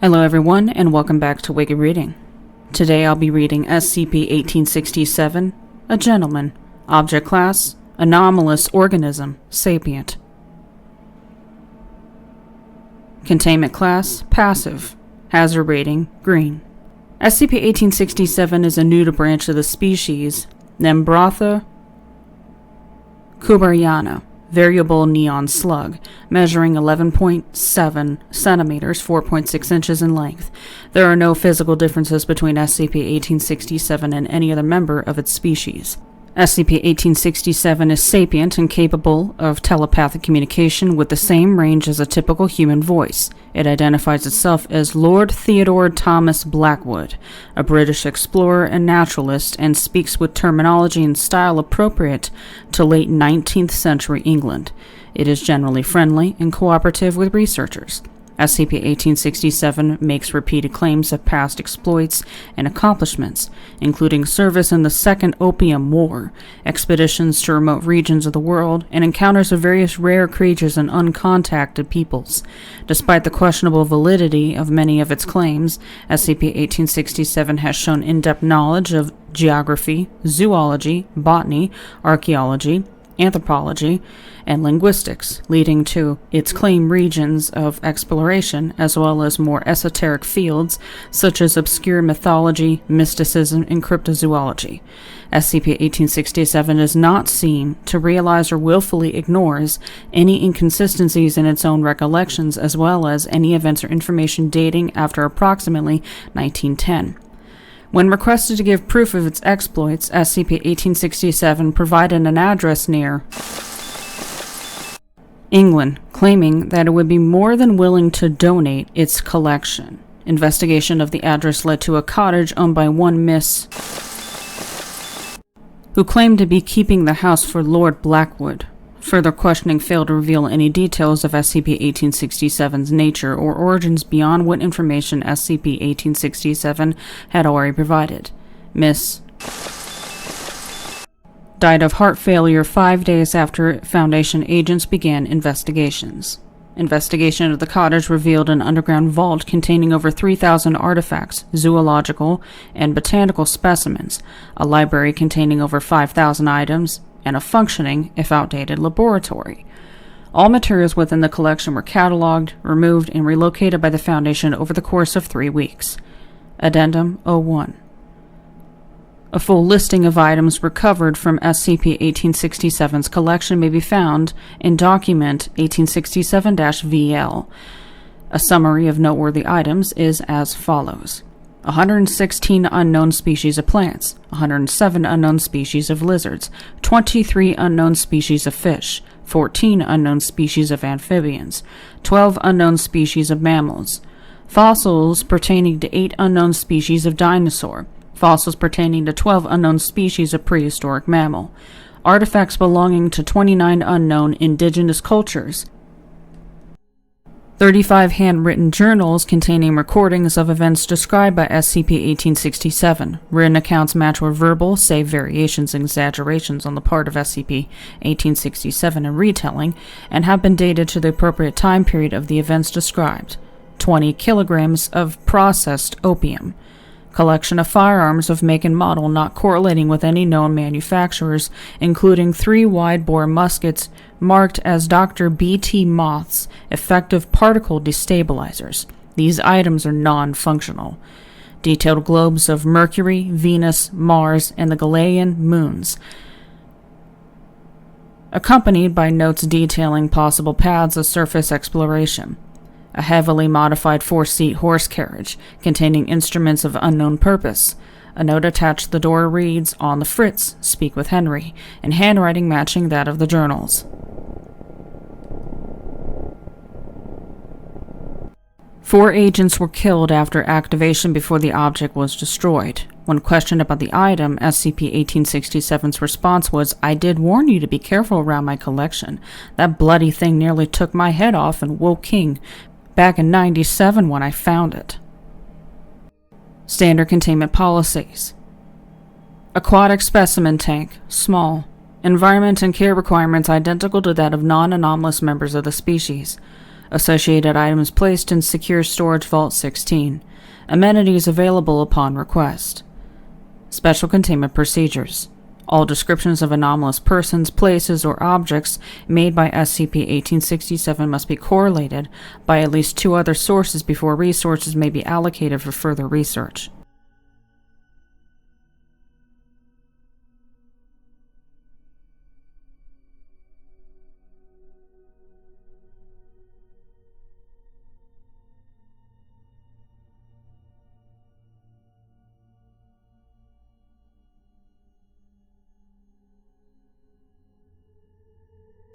Hello everyone, and welcome back to Wiki Reading. Today I'll be reading SCP-1867, a gentleman, object class, anomalous organism, sapient. Containment class, passive, hazard rating, green. SCP-1867 is a new branch of the species Nembrotha kuberiana, variable neon slug, measuring 11.7 centimeters, 4.6 inches in length. There are no physical differences between SCP-1867 and any other member of its species. SCP-1867 is sapient and capable of telepathic communication with the same range as a typical human voice. It identifies itself as Lord Theodore Thomas Blackwood, a British explorer and naturalist, and speaks with terminology and style appropriate to late 19th century England. It is generally friendly and cooperative with researchers. SCP-1867 makes repeated claims of past exploits and accomplishments, including service in the Second Opium War, expeditions to remote regions of the world, and encounters of various rare creatures and uncontacted peoples. Despite the questionable validity of many of its claims, SCP-1867 has shown in-depth knowledge of geography, zoology, botany, archaeology, anthropology, and linguistics, leading to its claimed regions of exploration, as well as more esoteric fields such as obscure mythology, mysticism, and cryptozoology. SCP-1867 does not seem to realize or willfully ignores any inconsistencies in its own recollections, as well as any events or information dating after approximately 1910. When requested to give proof of its exploits, SCP-1867 provided an address near England, claiming that it would be more than willing to donate its collection. Investigation of the address led to a cottage owned by one Miss, who claimed to be keeping the house for Lord Blackwood. Further questioning failed to reveal any details of SCP-1867's nature or origins beyond what information SCP-1867 had already provided. Miss died of heart failure 5 days after Foundation agents began investigations. Investigation of the cottage revealed an underground vault containing over 3,000 artifacts, zoological and botanical specimens, a library containing over 5,000 items, and a functioning, if outdated, laboratory. All materials within the collection were cataloged, removed, and relocated by the Foundation over the course of 3 weeks. Addendum 01. A full listing of items recovered from SCP-1867's collection may be found in Document 1867-VL. A summary of noteworthy items is as follows: 116 unknown species of plants, 107 unknown species of lizards, 23 unknown species of fish, 14 unknown species of amphibians, 12 unknown species of mammals, fossils pertaining to 8 unknown species of dinosaur, fossils pertaining to 12 unknown species of prehistoric mammal, artifacts belonging to 29 unknown indigenous cultures, 35 handwritten journals containing recordings of events described by SCP-1867. Written accounts match were verbal, save variations and exaggerations on the part of SCP-1867 in retelling, and have been dated to the appropriate time period of the events described. 20 kilograms of processed opium. Collection of firearms of make and model not correlating with any known manufacturers, including 3 wide-bore muskets marked as Dr. B.T. Moth's effective particle destabilizers. These items are non-functional. Detailed globes of Mercury, Venus, Mars, and the Galilean moons, accompanied by notes detailing possible paths of surface exploration. A heavily modified 4-seat horse carriage containing instruments of unknown purpose. A note attached to the door reads, "On the Fritz, speak with Henry," in handwriting matching that of the journals. 4 agents were killed after activation before the object was destroyed. When questioned about the item, SCP-1867's response was, "I did warn you to be careful around my collection. That bloody thing nearly took my head off in Woking back in '97 when I found it." Standard containment policies. Aquatic specimen tank, small. Environment and care requirements identical to that of non-anomalous members of the species. Associated items placed in Secure Storage Vault 16. Amenities available upon request. Special Containment Procedures. All descriptions of anomalous persons, places, or objects made by SCP-1867 must be correlated by at least 2 other sources before resources may be allocated for further research.